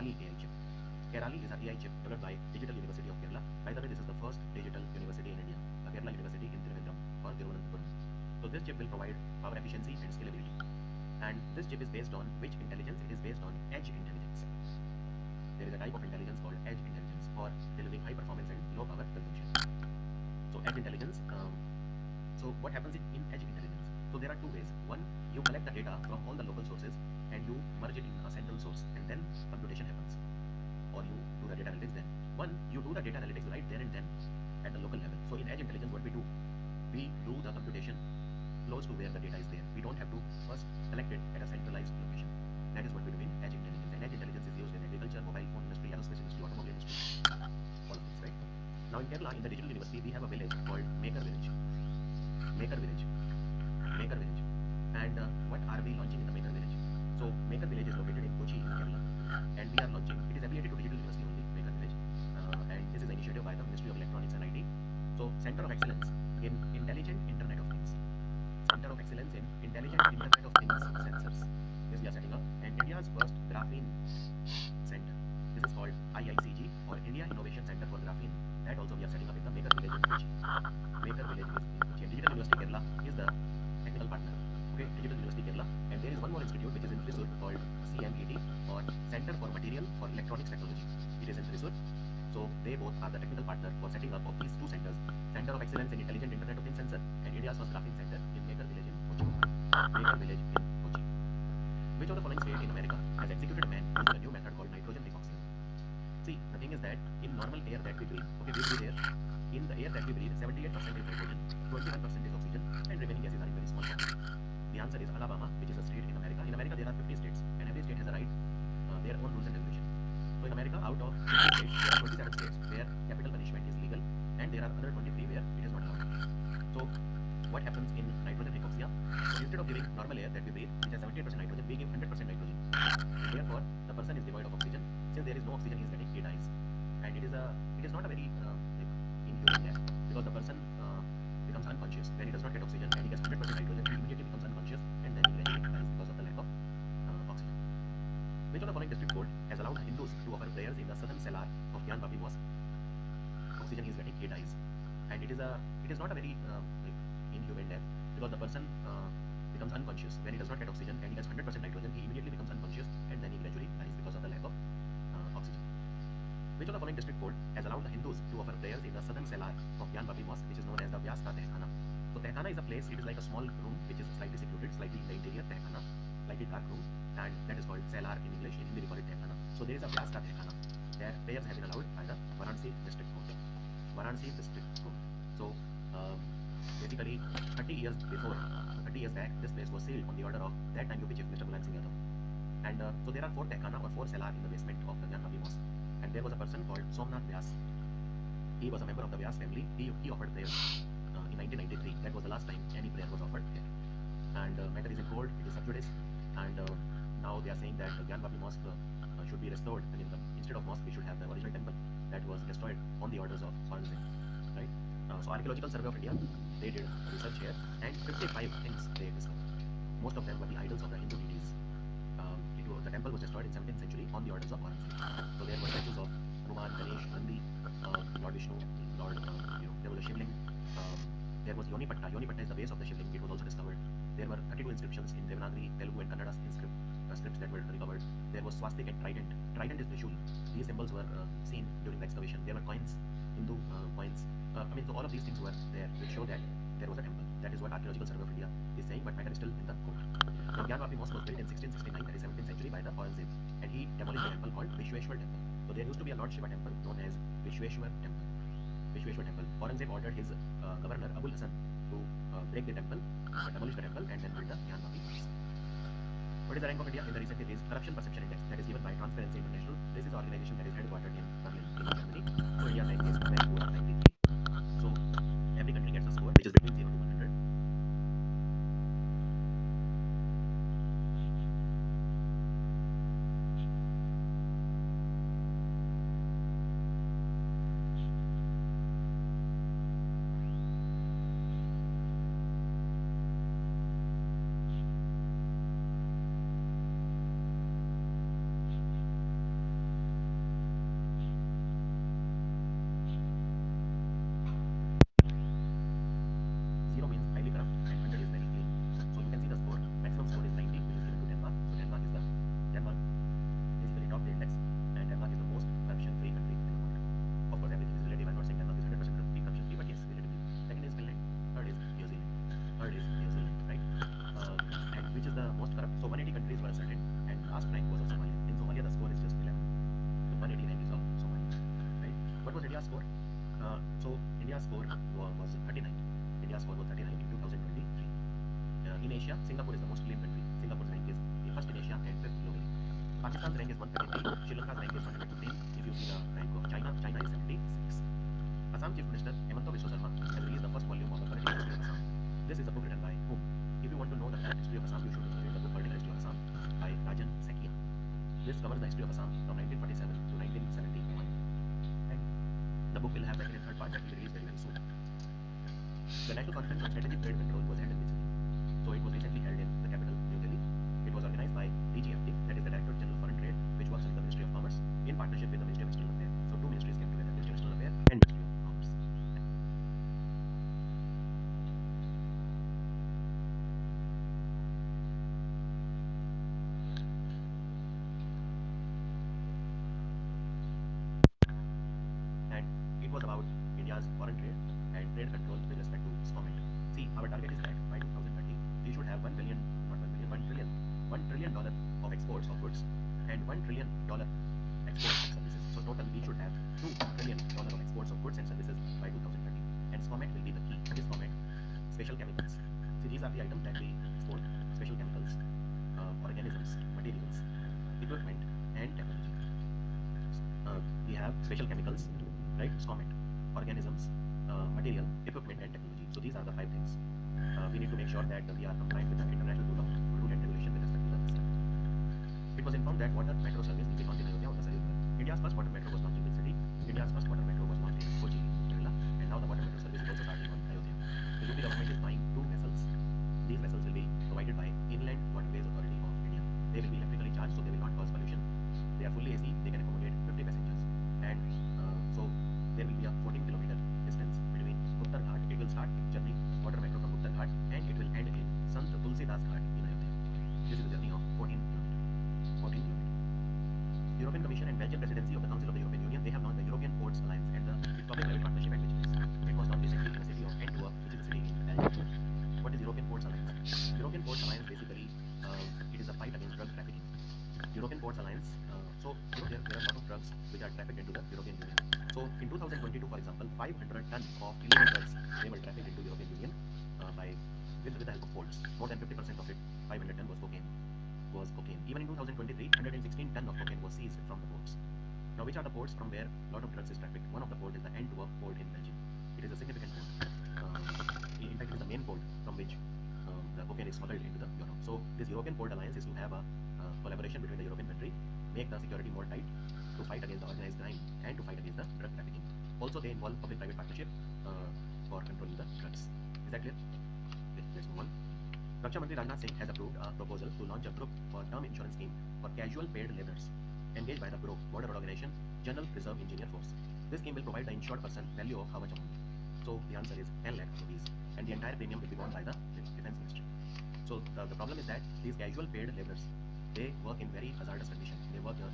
Kerali AI chip. Kerali is an AI chip developed by Digital University of Kerala. By the way, this is the first digital university in India, the Kerala University in Trivandrum or Thiruvananthapuram. So this chip will provide power efficiency and scalability. And this chip is based on which intelligence? It is based on edge intelligence. There is a type of intelligence called edge intelligence for delivering high performance and low power consumption. So edge intelligence. So what happens in edge intelligence? So there are two ways. One, you collect the data from all the local sources and you merge it in a central source, and then computation happens, or you do the data analytics then. One, you do the data analytics right there and then at the local level. So in edge intelligence, what we do? We do the computation close to where the data is there. We don't have to first collect it at a centralized location. That is what we do in edge intelligence. And edge intelligence is used in agriculture, mobile phone industry, aerospace industry, automobile industry, all of this, right? Now in Kerala, in the digital university, we have a village called Maker Village. Maker Village. Maker Village. And what are we launching in the Maker Village? So Maker Village is located in Kochi in Kerala, and we are launching. It is affiliated to Digital University only, Maker Village, and this is an initiative by the Ministry of Electronics and IT. So Center of Excellence in Intelligent Internet of Things. Center of Excellence in Intelligent Internet of Things sensors. This we are setting up, and India's first graphene center. This is called IICG or India Innovation Center for Graphene. That also we are setting up in the Maker Village in Kochi. Maker Village is in Kochi, and Digital University Kerala is the technical partner. Okay, Digital University Kerala, and there is one more institute which is in Thrissur called CMET or Center for Material for Electronics Technology. It is in Thrissur. So they both are the technical partner for setting up of these two centers: Center of Excellence in Intelligent Internet of Things Sensor and India's first graphene center in Maker Village in Kochi. Maker Village in Kochi. Which of the following state in America has executed a man using a new method called nitrogen decoxing? See, the thing is that in normal air that we breathe, okay, we breathe air. In the air that we breathe, 78% is nitrogen, 21% is oxygen, and remaining gases are in very small quantity. The answer is Alabama, which is a state in America. In America, there are 50 states, and every state has a right, their own rules and regulations. So in America, out of 50 states, there are 27 states where capital punishment is legal, and there are other 23 where it is not allowed. So what happens in nitrogen hypoxia? So instead of giving normal air that we breathe, which has 78% nitrogen, we give 100% nitrogen. And therefore, the person is devoid of oxygen. Since there is no oxygen, he dies. And it is not a very like inhuman death, because the person becomes unconscious when he does not get oxygen and he gets 100% nitrogen. He immediately becomes unconscious and then he gradually dies because of the lack of oxygen. Which of the following district court has allowed Hindus to offer prayers in the southern cellar of Gyan Bapi Mosque? Oxygen he is getting, he dies, and it is not a very like inhuman death, because the person becomes unconscious when he does not get oxygen and he gets 100% nitrogen. He immediately becomes unconscious and then he gradually dies because of the lack of oxygen. Which of the following district court has allowed the Hindus to offer prayers in the southern cellar of Gyan Bapi Mosque, which is known as the Vyas Ka Tehkhana? So Tehkhana is a place. It is like a small room which is slightly secluded, slightly in the interior. Tehkhana, slightly dark room, and that is called cellar in English. In Hindi we call it Tehkhana. So there is a Vyas Ka Tehkhana. Their prayers have been allowed by the Varanasi district court. Varanasi district court. So basically 30 years before, 30 years back, this place was sealed on the order of that time UP chief Mr. Mulayam Singh Yadav. And so there are 4 tehkhana or 4 cellar in the basement of the Gyan Bapi Mosque. And there was a person called Somnath Vyas. He was a member of the Vyas family. He offered prayers in 1993. That was the last time any prayer was offered here. And matter is in court. It is sub judice. And now they are saying that the Gyan Bapi Mosque should be restored. I mean, instead of mosque, we should have the original temple that was destroyed on the orders of Aurangzeb. Right? So Archaeological Survey of India, they did research here, and 55 things they discovered. Most of them were the idols of the Hindu deities. The temple was destroyed in 17th century on the orders of Aurangzeb. So there were statues of Hanuman, Ganesh, Nandi, Lord Vishnu, Lord, there was a Shivling. There was Yoni Patta. Yoni Patta is the base of the Shivling. It was also discovered. There were 32 inscriptions in Devanagari, Telugu, and Kannada scripts that were recovered. There was swastik and trident. Trident is Trishul. These symbols were seen during the excavation. There were coins, Hindu coins. So all of these things were there, which show that there was a temple. That is what Archaeological Survey of India is saying, but matter is still in the court. Now, Gyan Bapi Mosque was built in 1669, that is 17th century, by the Aurangzeb, and he demolished the temple called Vishweshwar Temple. So there used to be a Lord Shiva temple known as Vishweshwar Temple. Vishweshwar Temple. Aurangzeb ordered his governor Abul Hasan to break the temple, demolish the temple, and then build the Gyan Bapi Mosque. What is the rank of India in the recently released Corruption Perception Index that is given by Transparency International? This is the organization that is headquartered in Berlin, Germany. So India's rank is very poor, 93. So every country gets a score which is between 0 to 100. India's score. India's score was 39. India's score was 39 in 2023. In Asia, Singapore is the most clean country. Singapore's rank is first in Asia and fifth globally. Pakistan's rank is 133. Sri Lanka's rank is 115. If you see the rank of China, China is 76. Assam Chief Minister Hemanta Biswa Sarma has released the first volume of the political history of Assam. This is a book written by whom? If you want to know the correct history of Assam, you should read the book Political History of Assam by Rajan Sekia. This covers the history of Assam from 1947 to 1971. And the book will have second and third part that will be released very, very soon. The National Conference on Strategic Trade Control was held in which city? So it was recently held in the capital, New Delhi. It was organized by DGFT, that is the Directorate General Foreign Trade, which works under the Ministry of Commerce in partnership with the Ministry of External Affairs. So two ministries came together, Ministry of External Affairs and Ministry of Commerce. And it was about India's foreign trade and trade control with respect to SCOMET. See, our target is that by 2030, we should have 1 billion, not 1 billion, 1 trillion, $1 trillion of exports of goods and $1 trillion exports of services. So total we should have $2 trillion of exports of goods and services by 2030. And SCOMET will be the key. What is SCOMET? Special chemicals. See, these are the items that we export: special chemicals, organisms, materials, equipment, and technology. We have special chemicals, right? SCOMET, organisms, material, equipment, and technology. So these are the 5 things. We need to make sure that we are compliant with the international rule and regulation with respect to the same. It was informed that water metro service will be launched in Ayodhya on the Saryu River. India's first water metro was launched in which city? India's first water metro was launched in Kochi, Kerala, and now the water metro service is also starting on Ayodhya. The UP government is buying 2 vessels. These vessels will be provided by Inland Waterways Authority of India. They will be electrically charged, so they will not cause pollution. They are fully AC. They can accommodate 50 passengers, and so there will be a 14-kilometer distance between Uttar Ghat. It will start journey water metro from Uttar Ghat, and it will end in Sant Tulsidas Ghat in Ayodhya. This is a journey of 14 kilometers. 14 kilometers. European Commission and Belgian Presidency of the Council of the European Union, they have launched the European Ports Alliance and the public-private partnership at which it was launched recently in the city of Antwerp, which is a city in Belgium. What is European Ports Alliance? European Ports Alliance basically it is a fight against drug trafficking. European Ports Alliance. There are a lot of drugs which are trafficked into the European Union. So in 2022, for example, 500 tons of illegal drugs they were trafficked into European Union with the help of ports. More than 50% of it, 500 ton was cocaine. Even in 2023, 116 ton of cocaine was seized from the ports. Now, which are the ports from where a lot of drugs is trafficked? One of the ports is the Antwerp port in Belgium. It is a significant port. In fact, it is the main port from which the cocaine is smuggled into the Europe. So this European Port Alliance is to have a collaboration between the European country, make the security more tight to fight against the organized crime and to fight against the drug trafficking. Also, they involve public-private partnership for controlling the drugs. Is that clear? Okay, let's move on. Raksha Mantri Rajnath Singh has approved a proposal to launch a group for term insurance scheme for casual paid laborers engaged by the BRO, Border Road Organization, General Reserve Engineer Force. This scheme will provide the insured person value of how much amount? So the answer is 10 lakh rupees, and the entire premium will be borne by the Defense Ministry. So the problem is that these casual paid laborers, they work in very hazardous conditions. They work in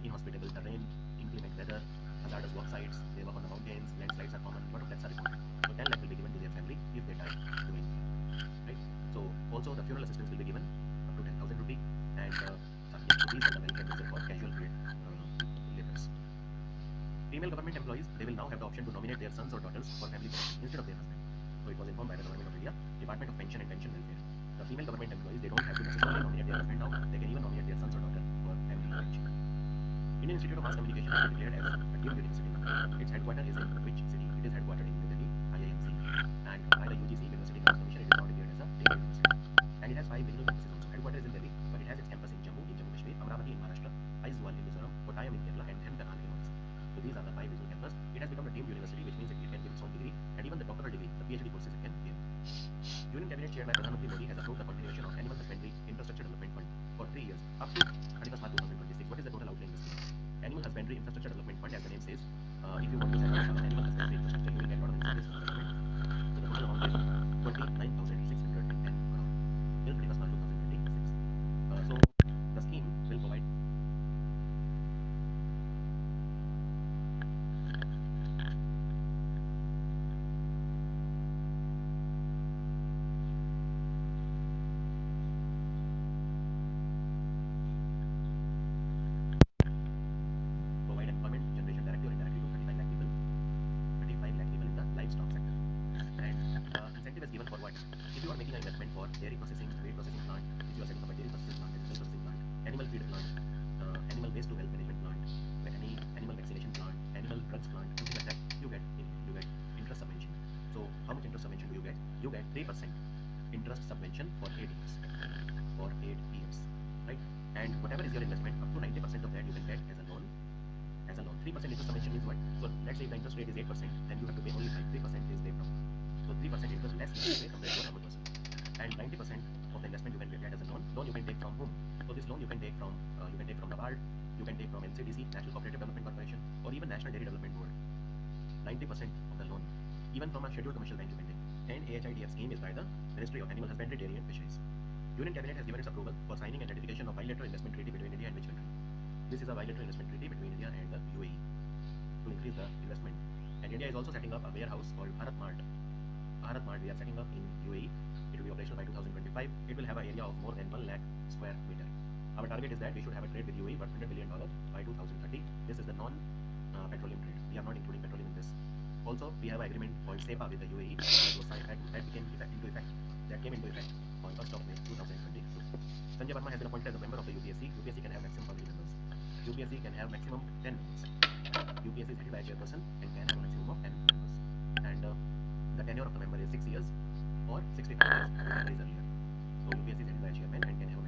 inhospitable terrain, inclement weather, hazardous work sites. They work on the mountains, landslides are common, lot of deaths are reported. So 10 lakh will be given to their family if they die doing it. Right? So also the funeral assistance will be given up to 10,000 rupees, and so these are the welfare measures for casual paid laborers. Female government employees, they will now have the option to nominate their sons or daughters for family pension instead of their husband. So it was informed by the Government of India, Department of Pension and Pension Welfare. The female government employees, they don't have to necessarily nominate their husband now. They can even nominate their sons or daughter for family pension. Indian Institute of Mass Communication has been declared as a deemed university. Its headquarters is in which city? It is headquartered in New Delhi, IIMC, and by the UGC, University Grants Commission, it is now declared as a deemed university. And it has 5 regional campuses also. Headquarters is in Delhi, but it has its campus in Jammu Kashmir, Amravati in Maharashtra, Aizawl in Mizoram, Kottayam in Kerala, and Dhanabadan in Odisha. So these are the 5 regional campuses. It has become a deemed university, which means it can give its own degree, and even the doctoral degree, the PhD courses it can give. Union Cabinet chaired by Pradhan Mantri Modi has approved the continuation of Animal Husbandry Infrastructure Development Fund for 3 years up to 31st March 2026. What is the total outlay in this scheme? Animal Husbandry Infrastructure Development Fund, as the name says, if you want to set up an animal husbandry infrastructure, you will get a lot of incentives from the government. So the total amount is 29,610 crore till 31st March 2026. So the scheme will provide employment generation directly or indirectly to 35 lakh people. dairy processing, meat processing plant. If you are setting up a dairy processing plant, and milk processing plant, animal feed plant, animal waste to wealth management plant, any animal vaccination plant, animal drugs plant, something like that, you get interest subvention. So how much interest subvention do you get? You get 3% interest subvention for 8 years. For 8 years, right? And whatever is your investment, up to 90% of that you can get as a loan. As a loan, 3% interest subvention means what? So let's say if the interest rate is 8%, then you have to pay only 5. 3% is waived off. So 3% interest less you have to pay compared to a normal person. And 90% of the investment you can get as a loan. Loan you can take from whom? So this loan you can take from NABARD, you can take from NCDC, National Cooperative Development Corporation, or even National Dairy Development Board. 90% of the loan, even from a scheduled commercial bank you can take. And AHIDF scheme is by the Ministry of Animal Husbandry, Dairy and Fisheries. Union Cabinet has given its approval for signing and ratification of bilateral investment treaty between India and which country? This is a bilateral investment treaty between India and the UAE to increase the investment. And India is also setting up a warehouse called Bharat Mart. Bharat Mart we are setting up in UAE. It will be operational by 2025. It will have an area of more than 1 lakh square meter. Our target is that we should have a trade with UAE worth $100 billion by 2030. This is the non-petroleum trade. We are not including petroleum in this. Also, we have an agreement called SEPA with the UAE that came into effect on 1st of May 2022. Sanjay Verma has been appointed as a member of the UPSC. UPSC can have maximum how many members? UPSC can have maximum 10 members. UPSC is headed by a chairperson and can have a maximum of 10 members. And the tenure of the member is 6 years or 65 years, whichever is earlier. So UPSC is headed by a chairman and can have a